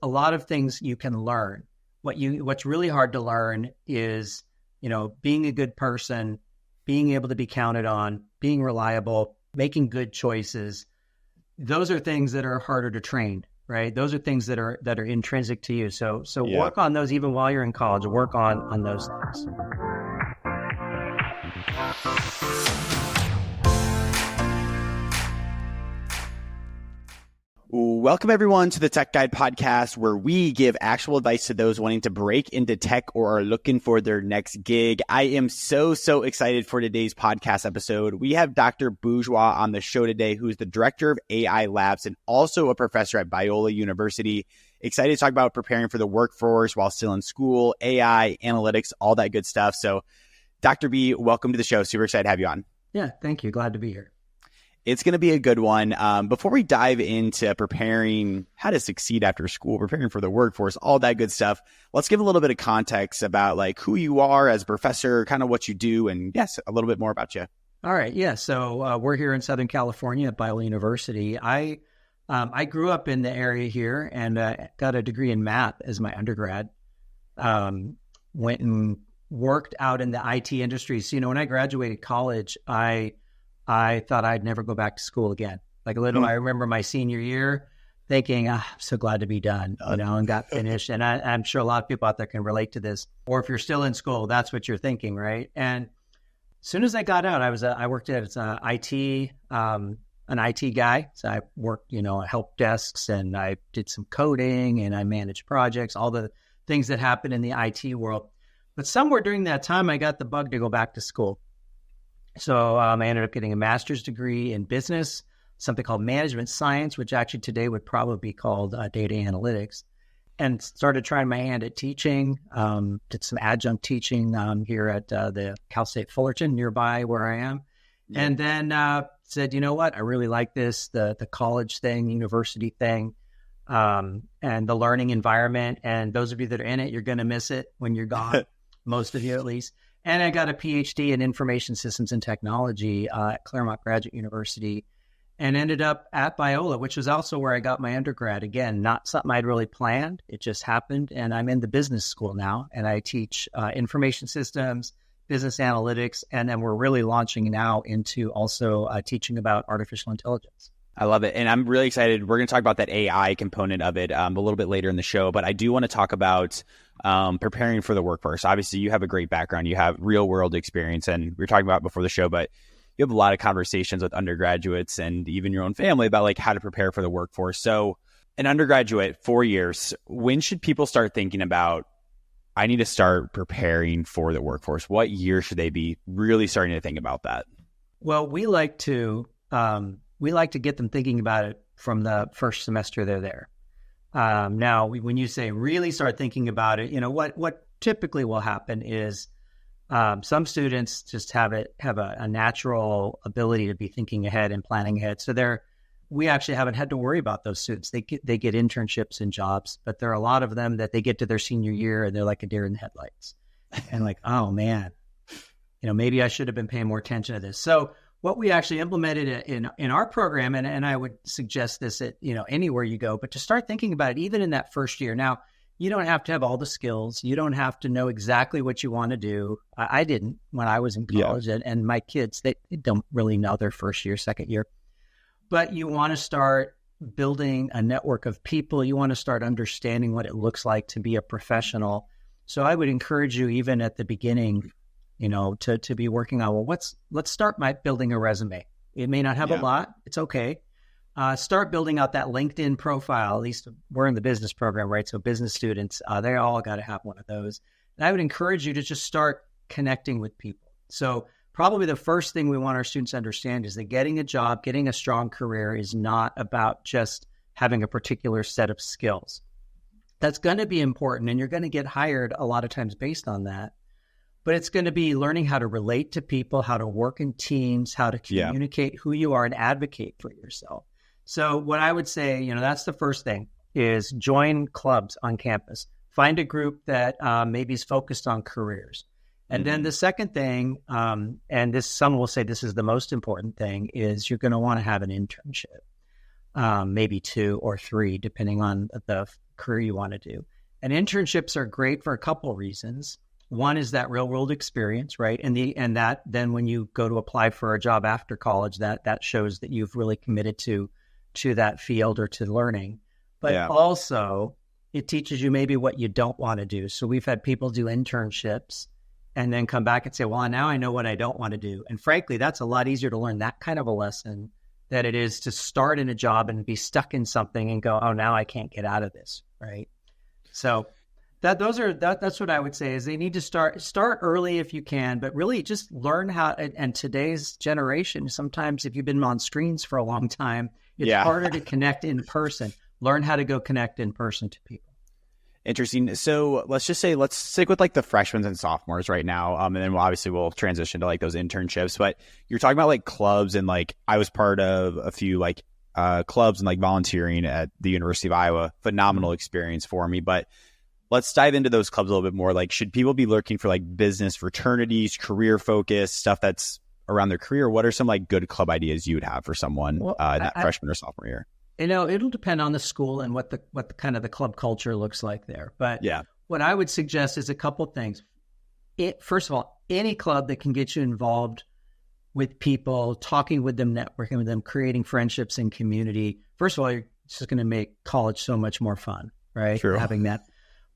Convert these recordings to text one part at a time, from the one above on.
a lot of things you can learn. What's really hard to learn is, being a good person, being able to be counted on, being reliable, making good choices. Those are things that are harder to train, right? Those are things that are intrinsic to you. So work on those even while you're in college. Work on those things. Welcome, everyone, to the TechGuide podcast, where we give actual advice to those wanting to break into tech or are looking for their next gig. I am so excited for today's podcast episode. We have Dr. Bourgeois on the show today, who's the director of AI Labs and also a professor at Biola University. Excited to talk about preparing for the workforce while still in school, AI, analytics, all that good stuff. So, Dr. B, welcome to the show. Super excited to have you on. Yeah, thank you. Glad to be here. It's going to be a good one. Before we dive into preparing how to succeed after school, preparing for the workforce, all that good stuff, let's give a little bit of context about like who you are as a professor, kind of what you do, and yes, a little bit more about you. All right. Yeah. So we're here in Southern California at Biola University. I grew up in the area here and got a degree in math as my undergrad. Went and worked out in the IT industry. So, when I graduated college, I thought I'd never go back to school again. Like I remember my senior year thinking, I'm so glad to be done, and got finished. And I'm sure a lot of people out there can relate to this. Or if you're still in school, that's what you're thinking, right? And as soon as I got out, I worked at an IT guy. So I worked, help desks, and I did some coding, and I managed projects, all the things that happen in the IT world. But somewhere during that time, I got the bug to go back to school. So I ended up getting a master's degree in business, something called management science, which actually today would probably be called data analytics, and started trying my hand at teaching. Did some adjunct teaching here at the Cal State Fullerton nearby where I am. Yeah. And then said, you know what, I really like this, the college thing, university thing, and the learning environment. And those of you that are in it, you're going to miss it when you're gone, most of you at least. And I got a PhD in information systems and technology at Claremont Graduate University, and ended up at Biola, which was also where I got my undergrad. Again, not something I'd really planned. It just happened. And I'm in the business school now, and I teach information systems, business analytics, and then we're really launching now into also teaching about artificial intelligence. I love it. And I'm really excited. We're going to talk about that AI component of it a little bit later in the show. But I do want to talk about preparing for the workforce. Obviously, you have a great background. You have real world experience. And we were talking about before the show, but you have a lot of conversations with undergraduates and even your own family about like how to prepare for the workforce. So an undergraduate, 4 years, when should people start thinking about, I need to start preparing for the workforce? What year should they be really starting to think about that? Well, we like to get them thinking about it from the first semester they're there. Now, when you say really start thinking about it, what typically will happen is some students just have a natural ability to be thinking ahead and planning ahead. So we actually haven't had to worry about those students. They get internships and jobs, but there are a lot of them that they get to their senior year and they're like a deer in the headlights, and like, oh man, maybe I should have been paying more attention to this. So what we actually implemented in our program, and I would suggest this at anywhere you go, but to start thinking about it even in that first year. Now, you don't have to have all the skills. You don't have to know exactly what you want to do. I didn't when I was in college, and my kids, they don't really know their first year, second year. But you want to start building a network of people. You want to start understanding what it looks like to be a professional. So I would encourage you even at the beginning, to be working on, let's start by building a resume. It may not have a lot. It's okay. Start building out that LinkedIn profile. At least we're in the business program, right? So business students, they all got to have one of those. And I would encourage you to just start connecting with people. So probably the first thing we want our students to understand is that getting a job, getting a strong career is not about just having a particular set of skills. That's going to be important, and you're going to get hired a lot of times based on that. But it's going to be learning how to relate to people, how to work in teams, how to communicate who you are and advocate for yourself. So what I would say, that's the first thing, is join clubs on campus. Find a group that maybe is focused on careers. And then the second thing, and some will say this is the most important thing, is you're going to want to have an internship. maybe 2 or 3, depending on the career you want to do. And internships are great for a couple of reasons. One is that real world experience, right? And that then when you go to apply for a job after college, that shows that you've really committed to that field or to learning. But also it teaches you maybe what you don't want to do. So we've had people do internships and then come back and say, well, now I know what I don't want to do. And frankly, that's a lot easier to learn that kind of a lesson than it is to start in a job and be stuck in something and go, oh, now I can't get out of this, right? So that's what I would say is they need to start early if you can, but really just learn how. And today's generation, sometimes if you've been on screens for a long time, it's harder to connect in person. Learn how to go connect in person to people. Interesting. So let's stick with like the freshmen and sophomores right now. And then we'll transition to like those internships, but you're talking about like clubs, and like I was part of a few like clubs and like volunteering at the University of Iowa. Phenomenal experience for me, but let's dive into those clubs a little bit more. Like, should people be looking for like business fraternities, career focus stuff that's around their career? What are some like good club ideas you would have for someone in that freshman or sophomore year? It'll depend on the school and what the kind of the club culture looks like there. But what I would suggest is a couple things. First of all, any club that can get you involved with people, talking with them, networking with them, creating friendships and community. First of all, it's just going to make college so much more fun, right? True. Having that.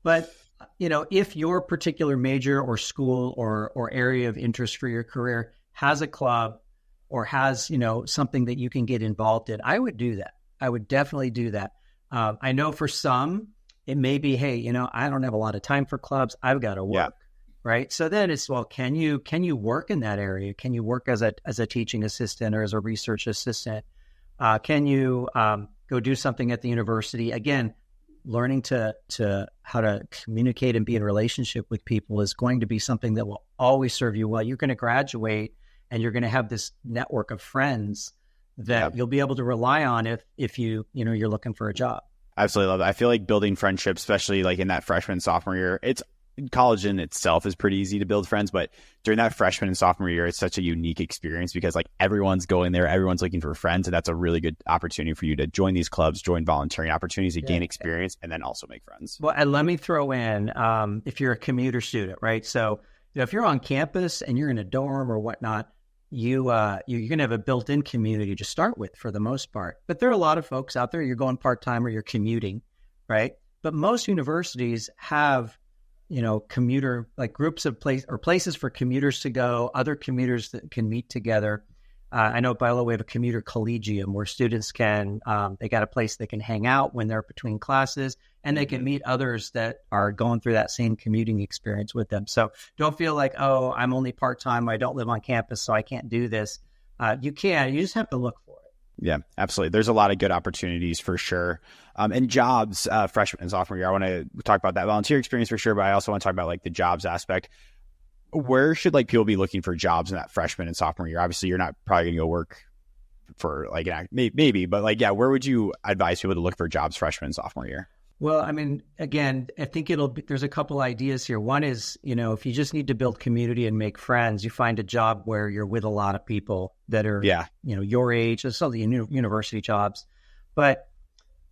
But, if your particular major or school or area of interest for your career has a club or has, something that you can get involved in, I would do that. I would definitely do that. I know for some, it may be, hey, I don't have a lot of time for clubs. I've got to work, right? So then it's, well, can you work in that area? Can you work as a teaching assistant or as a research assistant? Can you go do something at the university? Again, learning to how to communicate and be in relationship with people is going to be something that will always serve you well. You're going to graduate and you're going to have this network of friends that you'll be able to rely on if you're looking for a job. Absolutely love it. I feel like building friendships, especially like in that freshman, sophomore year, college in itself is pretty easy to build friends, but during that freshman and sophomore year, it's such a unique experience because like everyone's going there, everyone's looking for friends, and that's a really good opportunity for you to join these clubs, join volunteering opportunities to gain experience, and then also make friends. Well, and let me throw in, if you're a commuter student, right? So if you're on campus and you're in a dorm or whatnot, you're going to have a built-in community to start with for the most part. But there are a lot of folks out there, you're going part-time or you're commuting, right? But most universities have commuter, like groups of places for commuters to go, other commuters that can meet together. I know at Biola we have a commuter collegium where students they got a place they can hang out when they're between classes, and they can meet others that are going through that same commuting experience with them. So don't feel like, oh, I'm only part-time, I don't live on campus, so I can't do this. You can, you just have to look for it. Yeah, absolutely. There's a lot of good opportunities for sure. And jobs, freshman and sophomore year, I want to talk about that volunteer experience for sure, but I also want to talk about like the jobs aspect. Where should like people be looking for jobs in that freshman and sophomore year? Obviously, you're not probably going to go work for like maybe, but like, where would you advise people to look for jobs freshman and sophomore year? Well, I mean, again, I think there's a couple ideas here. One is, if you just need to build community and make friends, you find a job where you're with a lot of people that are, your age. There's all the university jobs, but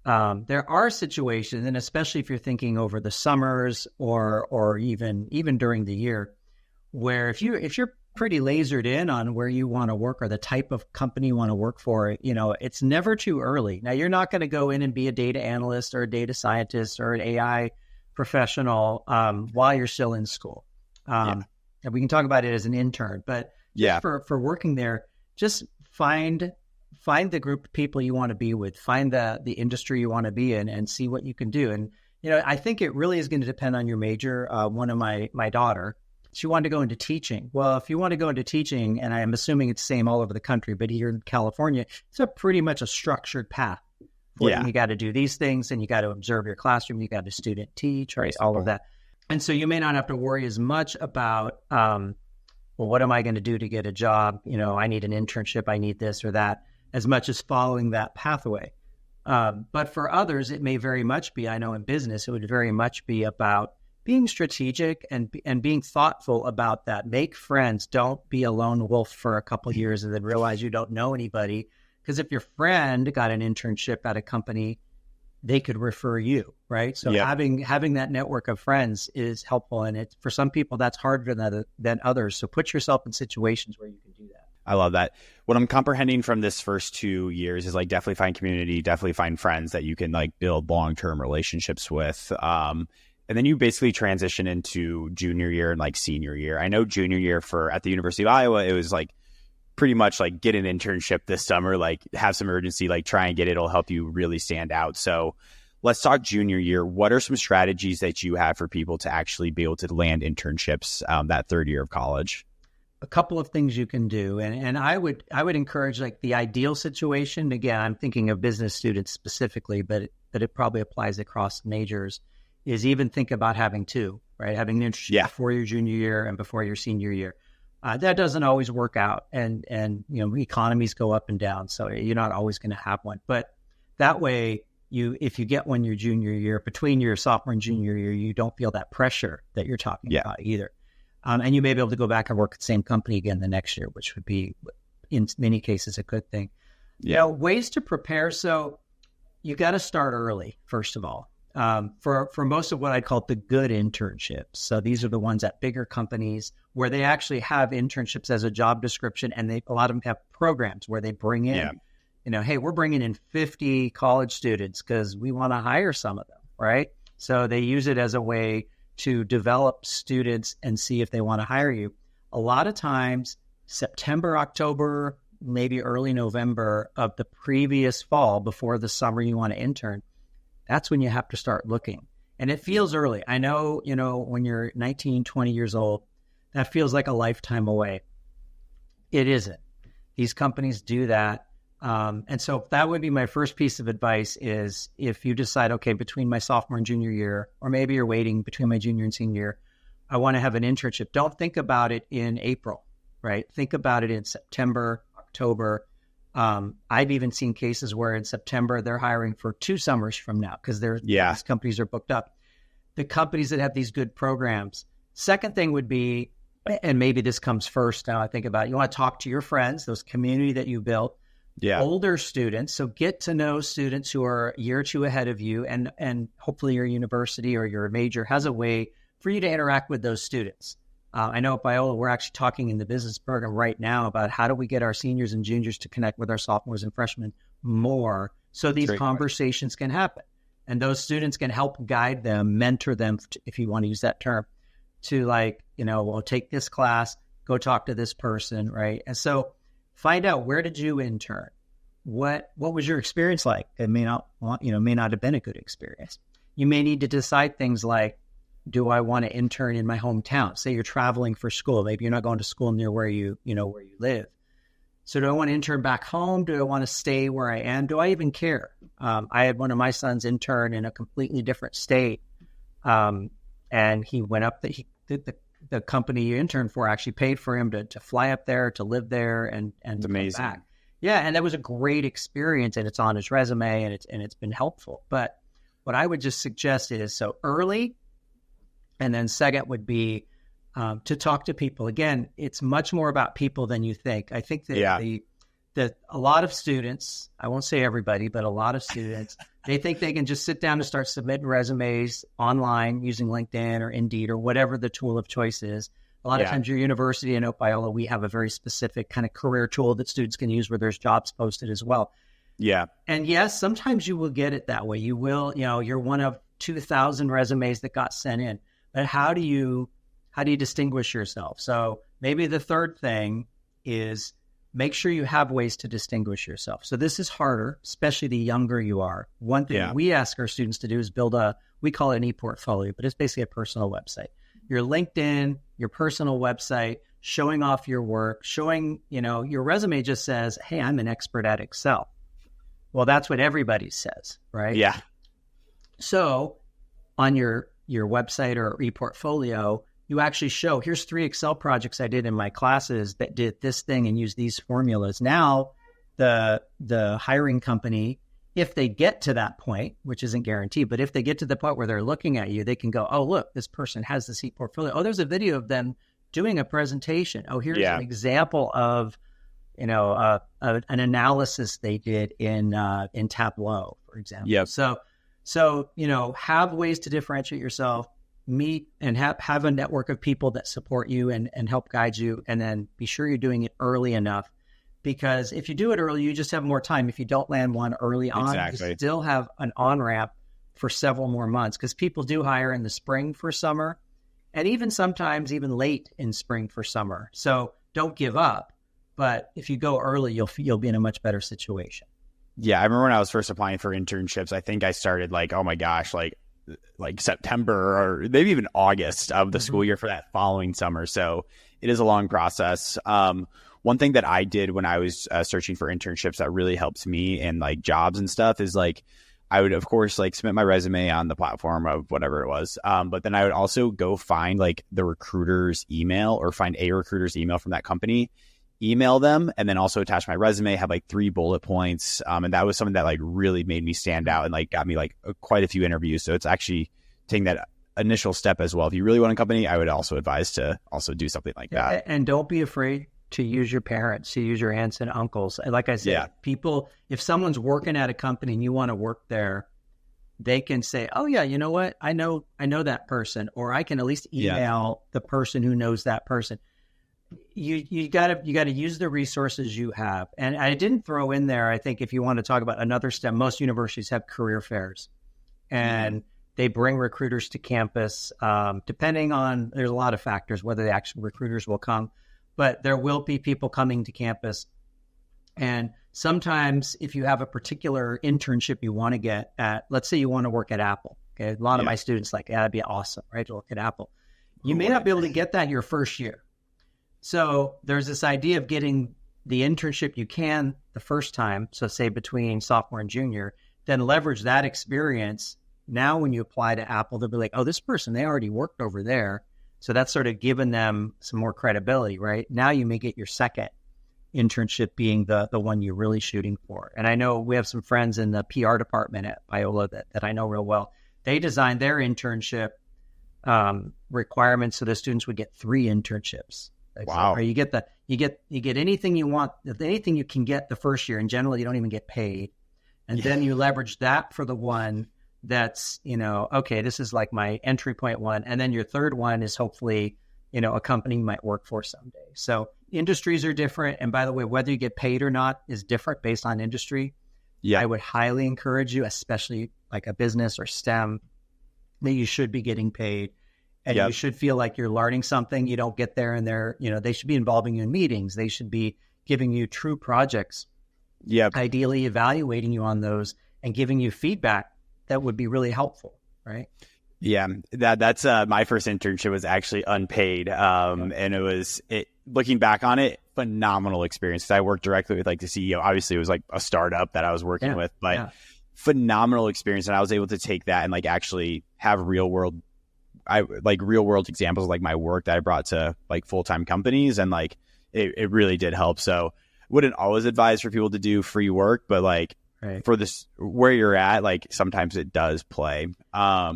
there are situations, and especially if you're thinking over the summers or even during the year, where if you're pretty lasered in on where you want to work or the type of company you want to work for, it's never too early. Now, you're not going to go in and be a data analyst or a data scientist or an AI professional while you're still in school. And we can talk about it as an intern, but for working there, just find the group of people you want to be with, find the industry you want to be in, and see what you can do. And, I think it really is going to depend on your major. One of my daughter, she wanted to go into teaching. Well, if you want to go into teaching, and I'm assuming it's the same all over the country, but here in California, it's pretty much a structured path. You got to do these things, and you got to observe your classroom. You got to student teach, right? All of that. And so you may not have to worry as much about, what am I going to do to get a job? I need an internship. I need this or that, as much as following that pathway. But for others, it may very much be, I know in business, it would very much be about being strategic and being thoughtful about that. Make friends. Don't be a lone wolf for a couple of years and then realize you don't know anybody. Because if your friend got an internship at a company, they could refer you, right? So having that network of friends is helpful. And for some people, that's harder than others. So put yourself in situations where you can do that. I love that. What I'm comprehending from this first 2 years is like definitely find community, definitely find friends that you can like build long-term relationships with. And then you basically transition into junior year and like senior year. I know junior year at the University of Iowa, it was like pretty much like get an internship this summer, like have some urgency, like try and get it. It'll help you really stand out. So let's talk junior year. What are some strategies that you have for people to actually be able to land internships that third year of college? A couple of things you can do. And I would encourage like the ideal situation. Again, I'm thinking of business students specifically, but it probably applies across majors, is even think about having two, right? Having an internship before your junior year and before your senior year. That doesn't always work out. And economies go up and down. So you're not always going to have one. But that way, if you get one your junior year, between your sophomore and junior year, you don't feel that pressure that you're talking about either. And you may be able to go back and work at the same company again the next year, which would be, in many cases, a good thing. Yeah. Ways to prepare. So you got to start early, first of all, for most of what I'd call the good internships. So these are the ones at bigger companies where they actually have internships as a job description, and a lot of them have programs where they bring in, hey, we're bringing in 50 college students because we want to hire some of them, right? So they use it as a way to develop students and see if they want to hire you. A lot of times, September, October, maybe early November of the previous fall, before the summer you want to intern, that's when you have to start looking. And it feels early. I know, when you're 19, 20 years old, that feels like a lifetime away. It isn't. These companies do that. And so that would be my first piece of advice is if you decide, okay, between my sophomore and junior year, or maybe you're waiting between my junior and senior year, I want to have an internship. Don't think about it in April, right? Think about it in September, October. I've even seen cases where in September they're hiring for 2 summers from now because these companies are booked up. The companies that have these good programs. Second thing would be, and maybe this comes first now I think about it, you want to talk to your friends, those community that you built. Older students. So get to know students who are a year or two ahead of you, and hopefully your university or your major has a way for you to interact with those students. I know at Biola, we're actually talking in the business program right now about how do we get our seniors and juniors to connect with our sophomores and freshmen more so these conversations can happen. And those students can help guide them, mentor them, if you want to use that term, to well, take this class, go talk to this person, right? And so find out, where did you intern? What was your experience like? It may not have been a good experience. You may need to decide things like, do I want to intern in my hometown? Say you're traveling for school. Maybe you're not going to school near where you live. So do I want to intern back home? Do I want to stay where I am? Do I even care? I had one of my sons intern in a completely different state. And he went up the company he interned for actually paid for him to fly up there, to live there, and it's amazing. Come back. Yeah, and that was a great experience, and it's on his resume, and it's been helpful. But what I would just suggest is so early, and then second would be to talk to people. Again, it's much more about people than you think. I think that that a lot of students, I won't say everybody, but a lot of students, they think they can just sit down and start submitting resumes online using LinkedIn or Indeed or whatever the tool of choice is. A lot of times your university, and at Biola, we have a very specific kind of career tool that students can use where there's jobs posted as well. Yeah. And yes, sometimes you will get it that way. You will, you're one of 2,000 resumes that got sent in. But how do you distinguish yourself? So maybe the third thing is make sure you have ways to distinguish yourself. So this is harder, especially the younger you are. One thing we ask our students to do is build we call it an e-portfolio, but it's basically a personal website. Your LinkedIn, your personal website, showing off your work, showing, your resume just says, hey, I'm an expert at Excel. Well, that's what everybody says, right? Yeah. So on your website or e-portfolio, you actually show, here's 3 Excel projects I did in my classes that did this thing and use these formulas. Now, the hiring company, if they get to that point, which isn't guaranteed, but if they get to the point where they're looking at you, they can go, oh, look, this person has this e-portfolio. Oh, there's a video of them doing a presentation. Oh, here's an example of, an analysis they did in Tableau, for example. Yep. So have ways to differentiate yourself, meet and have a network of people that support you and help guide you, and then be sure you're doing it early enough. Because if you do it early, you just have more time. If you don't land one early on, you still have an on-ramp for several more months, because people do hire in the spring for summer, and even sometimes even late in spring for summer. So don't give up. But if you go early, you'll be in a much better situation. Yeah, I remember when I was first applying for internships, I think I started like September or maybe even August of the school year for that following summer. So it is a long process. One thing that I did when I was searching for internships that really helps me and like jobs and stuff is like, I would of course like submit my resume on the platform of whatever it was. But then I would also go find like the recruiter's email or find a recruiter's email from that company, email them, and then also attach my resume, have like 3 bullet points. And that was something that like really made me stand out and like got me like quite a few interviews. So it's actually taking that initial step as well. If you really want a company, I would also advise to also do something like that. And don't be afraid to use your parents, to use your aunts and uncles. Like I said, people, if someone's working at a company and you want to work there, they can say, oh yeah, you know what? I know that person, or I can at least email the person who knows that person. You gotta use the resources you have. And I didn't throw in there, I think if you want to talk about another step, most universities have career fairs, and they bring recruiters to campus, depending on, there's a lot of factors, whether the actual recruiters will come. But there will be people coming to campus. And sometimes if you have a particular internship you want to get at, let's say you want to work at Apple. Okay. A lot of my students like, that'd be awesome, right? To work at Apple. You may not be able to get that your first year. So there's this idea of getting the internship you can the first time. So say between sophomore and junior, then leverage that experience. Now, when you apply to Apple, they'll be like, oh, this person, they already worked over there. So that's sort of given them some more credibility, right? Now you may get your second internship being the one you're really shooting for. And I know we have some friends in the PR department at Biola that I know real well. They designed their internship requirements so the students would get 3 internships. Wow! So, you get anything you want, anything you can get the first year, and generally you don't even get paid. And then you leverage that for the one that's, okay, this is like my entry point one. And then your third one is hopefully, a company you might work for someday. So industries are different. And by the way, whether you get paid or not is different based on industry. Yeah. I would highly encourage you, especially like a business or STEM, that you should be getting paid. And you should feel like you're learning something. You don't get there and they should be involving you in meetings. They should be giving you true projects. Yep. Ideally evaluating you on those and giving you feedback that would be really helpful, right? Yeah, that's my first internship was actually unpaid, and looking back on it, phenomenal experience. I worked directly with like the CEO. Obviously, it was like a startup that I was working with, but phenomenal experience. And I was able to take that and like actually have real world examples of like my work that I brought to like full-time companies, and like it really did help. So wouldn't always advise for people to do free work, but like. Right. For this, where you're at, like sometimes it does play. I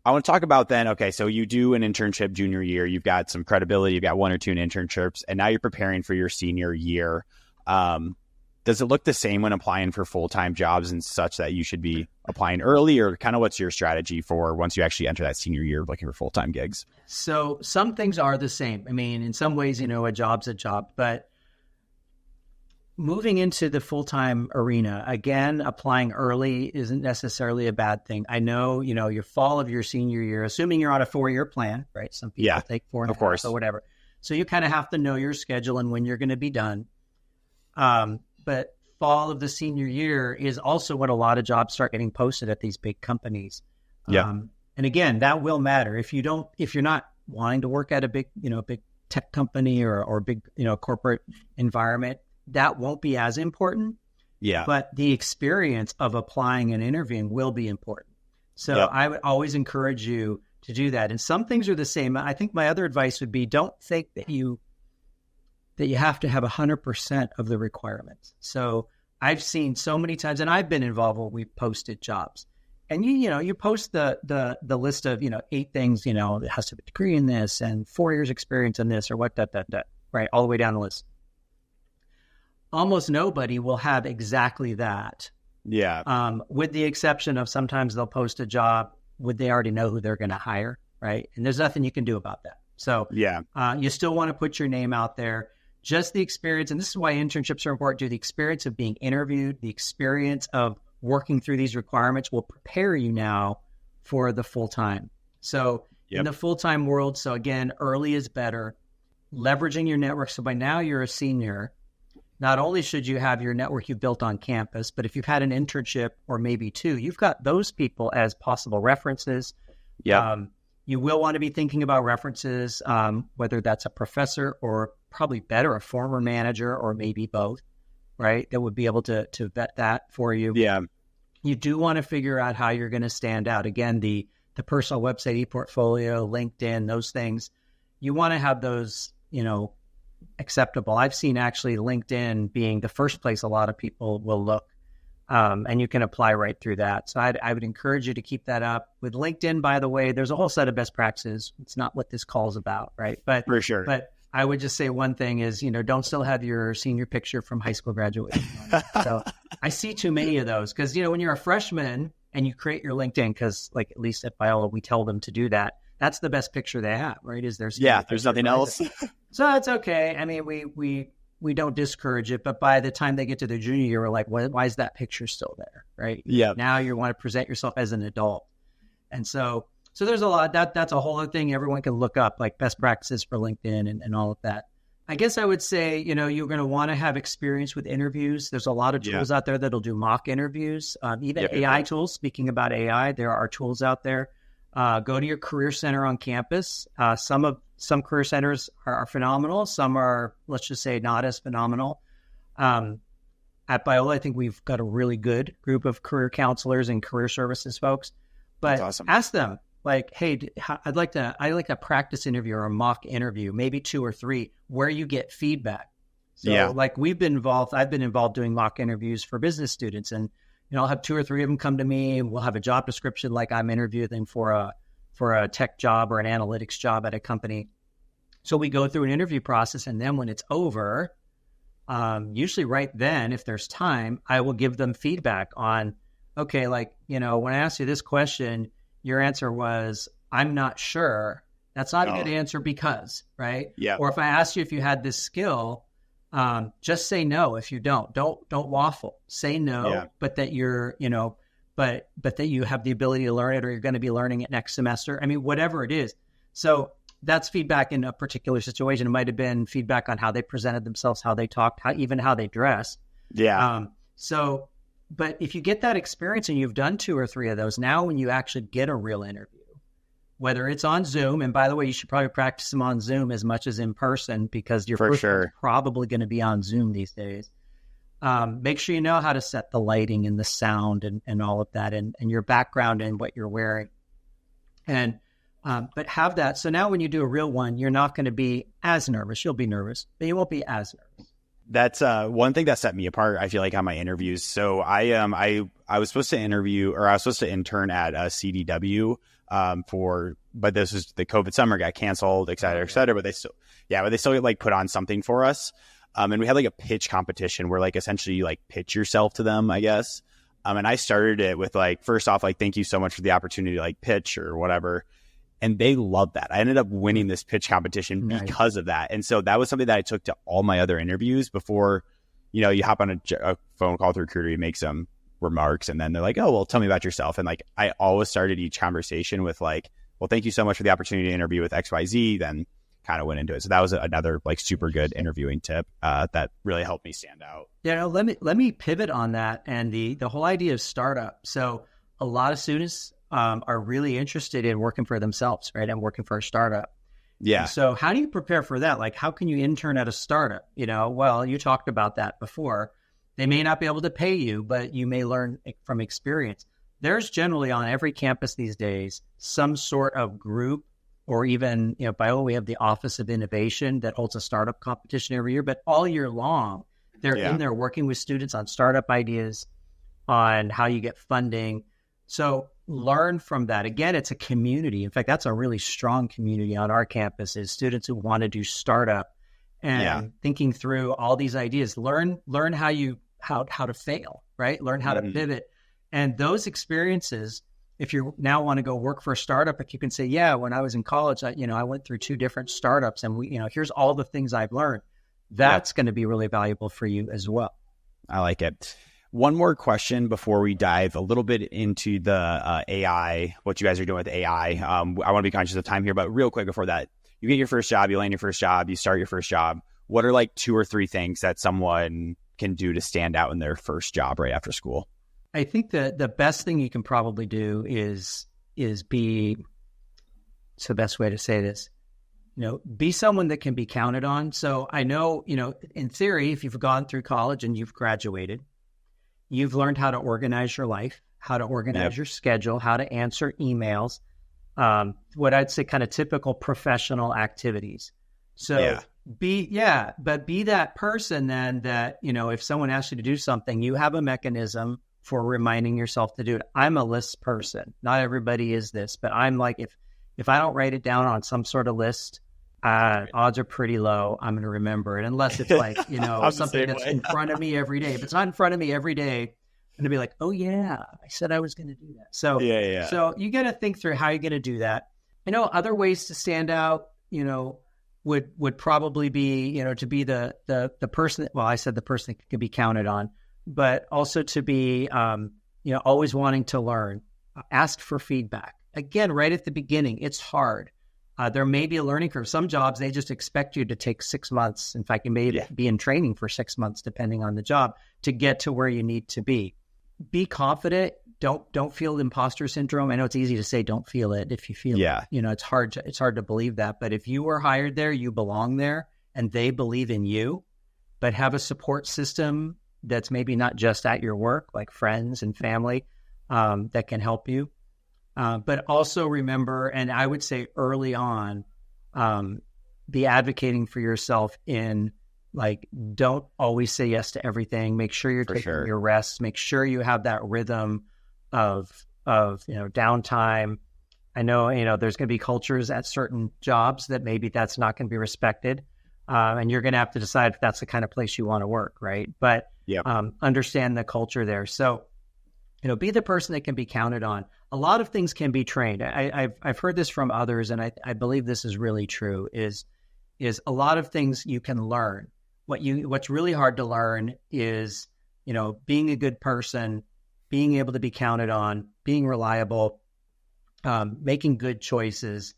want to talk about then, okay, so you do an internship junior year, you've got some credibility, you've got 1 or 2 internships, and now you're preparing for your senior year. Does it look the same when applying for full-time jobs and such that you should be applying early, or kind of what's your strategy for once you actually enter that senior year looking for full-time gigs? So some things are the same. I mean, in some ways, a job's a job, but moving into the full-time arena, again, applying early isn't necessarily a bad thing. I know, your fall of your senior year, assuming you're on a 4-year plan, right? Some people take 4 and a half or whatever. So you kind of have to know your schedule and when you're going to be done. But fall of the senior year is also when a lot of jobs start getting posted at these big companies. And again, that will matter. If you're not wanting to work at a big tech company or big, corporate environment, that won't be as important. Yeah. But the experience of applying and interviewing will be important. So I would always encourage you to do that. And some things are the same. I think my other advice would be, don't think that you have to have 100% of the requirements. So I've seen so many times, and I've been involved when we've posted jobs. And you post the list of 8 things, it has to be a degree in this and 4 years experience in this or what, right? All the way down the list. almost nobody will have exactly that. Yeah. With the exception of sometimes they'll post a job would they already know who they're going to hire, right? And there's nothing you can do about that. So Yeah. You still want to put your name out there. Just the experience, and this is why internships are important too, the experience of being interviewed, the experience of working through these requirements will prepare you now for the full-time. So in the full-time world, so again, early is better, leveraging your network. So by now you're a senior, not only should you have your network you've built on campus, but if you've had an internship or maybe two, you've got those people as possible references. Yeah. You will want to be thinking about references, whether that's a professor or probably better, a former manager or maybe both, right? That would be able to vet that for you. Yeah. You do want to figure out how you're going to stand out. Again, the personal website, ePortfolio, LinkedIn, those things, you want to have those, acceptable. I've seen actually LinkedIn being the first place a lot of people will look, and you can apply right through that. So I would encourage you to keep that up. With LinkedIn, by the way, there's a whole set of best practices. It's not what this call's about, right? But for sure. But I would just say one thing is, don't still have your senior picture from high school graduation. So I see too many of those because, when you're a freshman and you create your LinkedIn, because like at least at Biola, we tell them to do that. That's the best picture they have, right? Is there's there's nothing else. So it's okay. I mean, we don't discourage it, but by the time they get to their junior year, we're like, why is that picture still there, right? Yeah. Now you want to present yourself as an adult, and so there's a lot that's a whole other thing everyone can look up, like best practices for LinkedIn and all of that. I guess I would say, you're going to want to have experience with interviews. There's a lot of tools out there that'll do mock interviews, even AI tools. Speaking about AI, there are tools out there. Go to your career center on campus. Some career centers are phenomenal. Some are, let's just say, not as phenomenal. At Biola, I think we've got a really good group of career counselors and career services folks. But awesome. Ask them, like, hey, I'd like a practice interview or a mock interview, maybe 2 or 3, where you get feedback. So like I've been involved doing mock interviews for business students, and I'll have 2 or 3 of them come to me. We'll have a job description like I'm interviewing for a tech job or an analytics job at a company. So we go through an interview process, and then when it's over, usually right then, if there's time, I will give them feedback on, okay, like, when I asked you this question, your answer was, I'm not sure. That's not a good answer because, right? Yeah. Or if I asked you if you had this skill, just say no if you don't. Don't waffle. Say no, but that you're, but that you have the ability to learn it, or you're going to be learning it next semester. I mean, whatever it is. So that's feedback in a particular situation. It might have been feedback on how they presented themselves, how they talked, even how they dress. Yeah. But if you get that experience and you've done 2 or 3 of those, now when you actually get a real interview, whether it's on Zoom, and by the way, you should probably practice them on Zoom as much as in person, because your first one's probably going to be on Zoom these days. Make sure you know how to set the lighting and the sound and all of that, and your background and what you're wearing. And but have that. So now when you do a real one, you're not going to be as nervous. You'll be nervous, but you won't be as nervous. That's one thing that set me apart, I feel like, on my interviews. So I was supposed to intern at CDW but this was the COVID summer, got canceled, et cetera, but they still like put on something for us. And we had like a pitch competition where like essentially you like pitch yourself to them, I guess. And I started it with like, first off, like, thank you so much for the opportunity to like pitch or whatever. And they loved that. I ended up winning this pitch competition because of that. And so that was something that I took to all my other interviews before, you hop on a phone call with a recruiter, you make some remarks, and then they're like, oh, well, tell me about yourself. And like, I always started each conversation with like, well, thank you so much for the opportunity to interview with XYZ, then kind of went into it. So that was another like super good interviewing tip that really helped me stand out. Let me pivot on that and the whole idea of startup. So a lot of students are really interested in working for themselves, right? And working for a startup. Yeah. And so how do you prepare for that? Like, how can you intern at a startup? Well, you talked about that before. They may not be able to pay you, but you may learn from experience. There's generally on every campus these days some sort of group, or even, Biola, we have the Office of Innovation that holds a startup competition every year, but all year long, they're in there working with students on startup ideas, on how you get funding. So learn from that. Again, it's a community. In fact, that's a really strong community on our campus, is students who want to do startup. and thinking through all these ideas. Learn how to fail, right? Learn how to pivot. And those experiences, if you now want to go work for a startup, if you can say, yeah, when I was in college, I went through 2 different startups and here's all the things I've learned. That's going to be really valuable for you as well. I like it. One more question before we dive a little bit into the AI, what you guys are doing with AI. I want to be conscious of time here, but real quick before that, you get your first job, you land your first job, you start your first job. What are like 2 or 3 things that someone can do to stand out in their first job right after school? I think that the best thing you can probably do is be, it's the best way to say this, be someone that can be counted on. So I know, in theory, if you've gone through college and you've graduated, you've learned how to organize your life, how to organize your schedule, how to answer emails, what I'd say kind of typical professional activities. So be that person then that, if someone asks you to do something, you have a mechanism for reminding yourself to do it. I'm a list person. Not everybody is this, but I'm like, if I don't write it down on some sort of list, odds are pretty low I'm going to remember it, unless it's like, something that's in front of me every day. If it's not in front of me every day, I'm going to be like, oh yeah, I said I was going to do that. So, so you got to think through how you're going to do that. Other ways to stand out, would probably be, to be the person, well, I said the person that can be counted on, but also to be, always wanting to learn, ask for feedback. Again, right at the beginning, it's hard. There may be a learning curve. Some jobs, they just expect you to take 6 months. In fact, you may be in training for 6 months, depending on the job, to get to where you need to be. Be confident. Don't feel imposter syndrome. I know it's easy to say don't feel it. If you feel it, it's hard to believe that. But if you were hired there, you belong there, and they believe in you, but have a support system that's maybe not just at your work, like friends and family, that can help you. But also remember, and I would say early on, be advocating for yourself in, like, don't always say yes to everything. Make sure you're taking your rest. Make sure you have that rhythm of downtime. I know, there's going to be cultures at certain jobs that maybe that's not going to be respected. And you're going to have to decide if that's the kind of place you want to work, right? But understand the culture there. So, be the person that can be counted on. A lot of things can be trained. I've heard this from others, and I believe this is really true, is a lot of things you can learn. What's really hard to learn is, being a good person, being able to be counted on, being reliable, making good choices.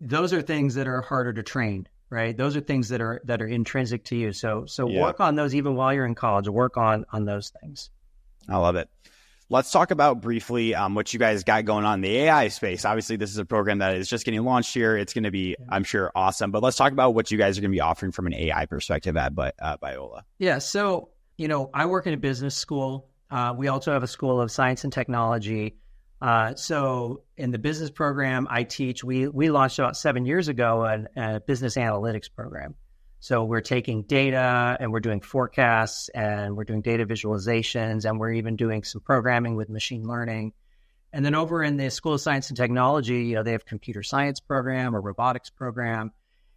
Those are things that are harder to train, right? Those are things that are intrinsic to you. So work on those even while you're in college. Work on those things. I love it. Let's talk about briefly what you guys got going on in the AI space. Obviously, this is a program that is just getting launched here. It's going to be, I'm sure, awesome. But let's talk about what you guys are going to be offering from an AI perspective at Biola. Yeah. So, I work in a business school. We also have a school of science and technology. So in the business program I teach, we launched about 7 years ago a business analytics program. So we're taking data and we're doing forecasts and we're doing data visualizations and we're even doing some programming with machine learning. And then over in the School of Science and Technology, they have computer science program, a robotics program.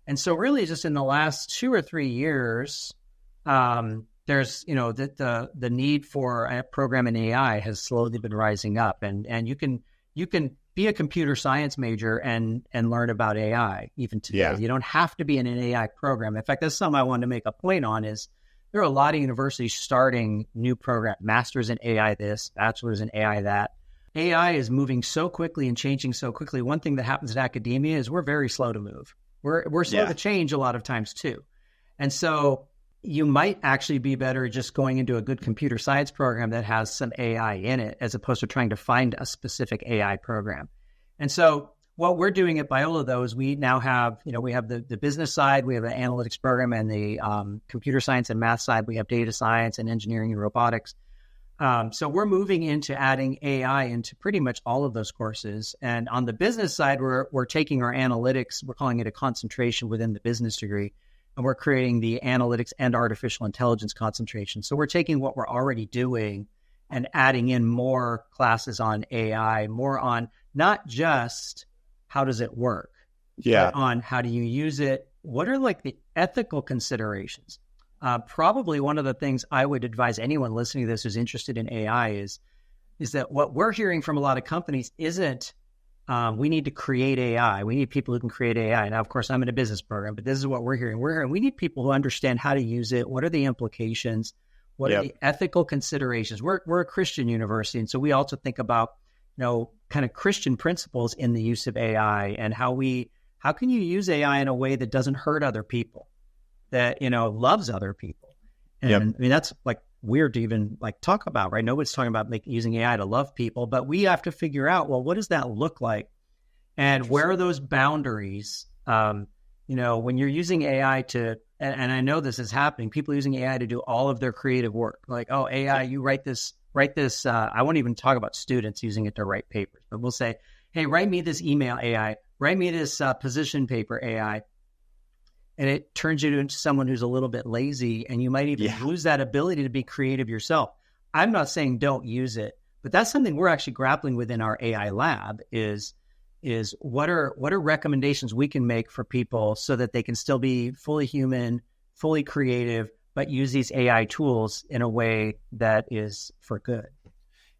And so really just in the last 2 or 3 years, there's, the need for a program in AI has slowly been rising up, and you can be a computer science major and learn about AI even today. Yeah. You don't have to be in an AI program. In fact, that's something I wanted to make a point on is there are a lot of universities starting new programs, masters in AI this, bachelors in AI that. AI is moving so quickly and changing so quickly. One thing that happens in academia is we're very slow to move. We're slow to change a lot of times too. And so you might actually be better just going into a good computer science program that has some AI in it, as opposed to trying to find a specific AI program. And so what we're doing at Biola, though, is we now have, we have the business side, we have an analytics program, and the computer science and math side, we have data science and engineering and robotics. So we're moving into adding AI into pretty much all of those courses. And on the business side, we're taking our analytics, we're calling it a concentration within the business degree, and we're creating the analytics and artificial intelligence concentration. So we're taking what we're already doing and adding in more classes on AI, more on not just how does it work, but on how do you use it, what are like the ethical considerations? Probably one of the things I would advise anyone listening to this who's interested in AI is that what we're hearing from a lot of companies isn't we need to create AI. We need people who can create AI. Now, of course, I'm in a business program, but this is what we're hearing. We're hearing we need people who understand how to use it. What are the implications? What are the ethical considerations? We're a Christian university, and so we also think about, kind of Christian principles in the use of AI and how can you use AI in a way that doesn't hurt other people, that, loves other people. And I mean, that's like weird to even like talk about, right? Nobody's talking about using AI to love people, but we have to figure out, well, what does that look like? And where are those boundaries? When you're using AI and I know this is happening, people using AI to do all of their creative work. Like, oh, AI, you write this, I won't even talk about students using it to write papers, but we'll say, hey, write me this email AI, write me this position paper AI. And it turns you into someone who's a little bit lazy, and you might even lose that ability to be creative yourself. I'm not saying don't use it, but that's something we're actually grappling with in our AI lab is what are recommendations we can make for people so that they can still be fully human, fully creative, but use these AI tools in a way that is for good.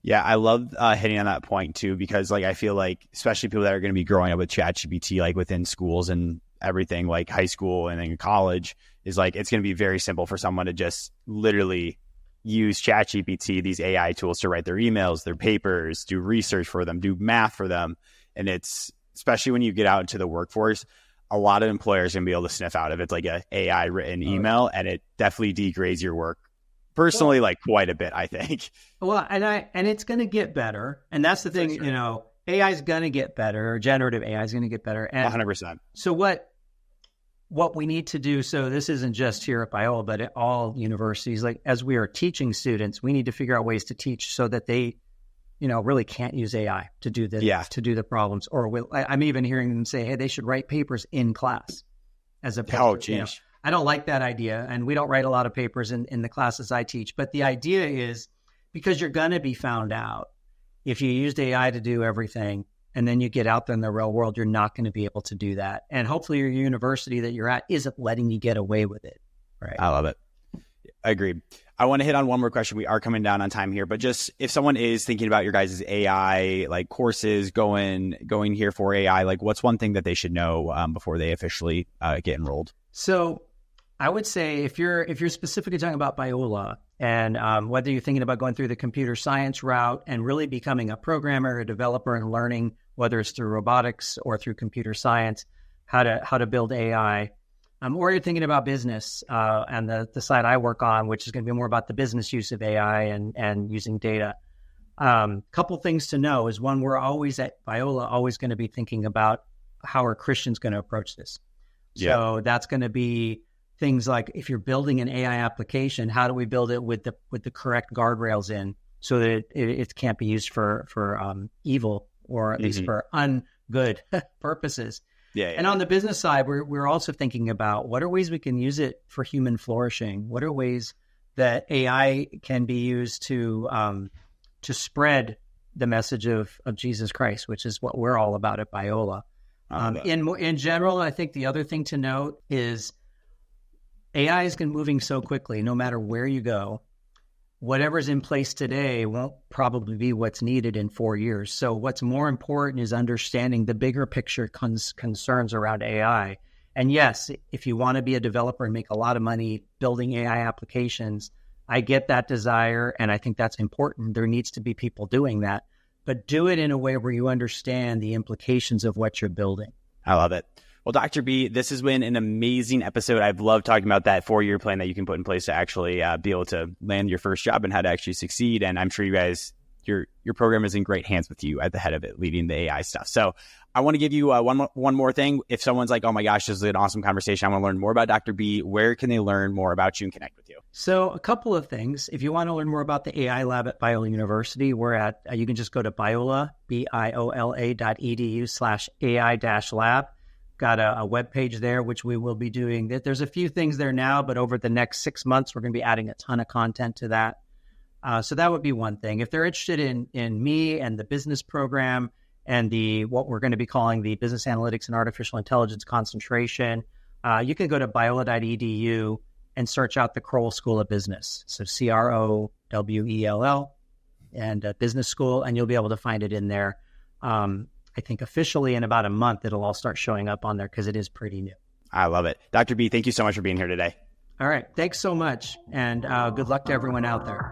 Yeah, I love hitting on that point too, because like I feel like especially people that are going to be growing up with ChatGPT, like within schools and everything, like high school and then college, is like it's going to be very simple for someone to just literally use ChatGPT, these AI tools, to write their emails, their papers, do research for them, do math for them. And it's, especially when you get out into the workforce, a lot of employers are going to be able to sniff out if it's like a AI written email, and it definitely degrades your work personally, like quite a bit, I think. Well, and it's going to get better. And that's the thing, sure. AI is going to get better, or generative AI is going to get better. And 100%. So what we need to do, so this isn't just here at Biola, but at all universities, like as we are teaching students, we need to figure out ways to teach so that they, really can't use AI to do to do the problems. Or I'm even hearing them say, hey, they should write papers in class as opposed to, I don't like that idea. And we don't write a lot of papers in the classes I teach. But the idea is, because you're going to be found out if you used AI to do everything, and then you get out there in the real world, you're not going to be able to do that. And hopefully your university that you're at isn't letting you get away with it. Right. I love it. Agreed. I want to hit on one more question. We are coming down on time here, but just if someone is thinking about your guys' AI, like courses, going here for AI, like what's one thing that they should know before they officially get enrolled? So I would say if you're specifically talking about Biola, and whether you're thinking about going through the computer science route and really becoming a programmer, a developer, and learning, whether it's through robotics or through computer science, how to build AI, or you're thinking about business and the side I work on, which is going to be more about the business use of AI and using data. Couple things to know is, one, we're always at Biola always going to be thinking about how are Christians going to approach this. Yeah. So that's going to be things like, if you're building an AI application, how do we build it with the correct guardrails in so that it can't be used for evil, or at least for ungood purposes. Yeah. And on the business side, we're also thinking about what are ways we can use it for human flourishing. What are ways that AI can be used to spread the message of Jesus Christ, which is what we're all about at Biola. In general, I think the other thing to note is AI is moving so quickly. No matter where you go, whatever's in place today won't probably be what's needed in 4 years. So what's more important is understanding the bigger picture concerns around AI. And yes, if you want to be a developer and make a lot of money building AI applications, I get that desire, and I think that's important. There needs to be people doing that, but do it in a way where you understand the implications of what you're building. I love it. Well, Dr. B, this has been an amazing episode. I've loved talking about that 4-year plan that you can put in place to actually be able to land your first job and how to actually succeed. And I'm sure you guys, your program is in great hands with you at the head of it, leading the AI stuff. So I want to give you one more thing. If someone's like, oh my gosh, this is an awesome conversation, I want to learn more about Dr. B, where can they learn more about you and connect with you? So a couple of things. If you want to learn more about the AI lab at Biola University, we're at, you can just go to Biola, biola.edu/AI-lab. Got a web page there, which we will be doing. There's a few things there now, but over the next 6 months, we're going to be adding a ton of content to that. So that would be one thing. If they're interested in me and the business program and what we're going to be calling the business analytics and artificial intelligence concentration, you can go to biola.edu and search out the Crowell School of Business. So CROWELL and business school, and you'll be able to find it in there. I think officially in about a month, it'll all start showing up on there because it is pretty new. I love it. Dr. B, thank you so much for being here today. All right. Thanks so much. And good luck to everyone out there.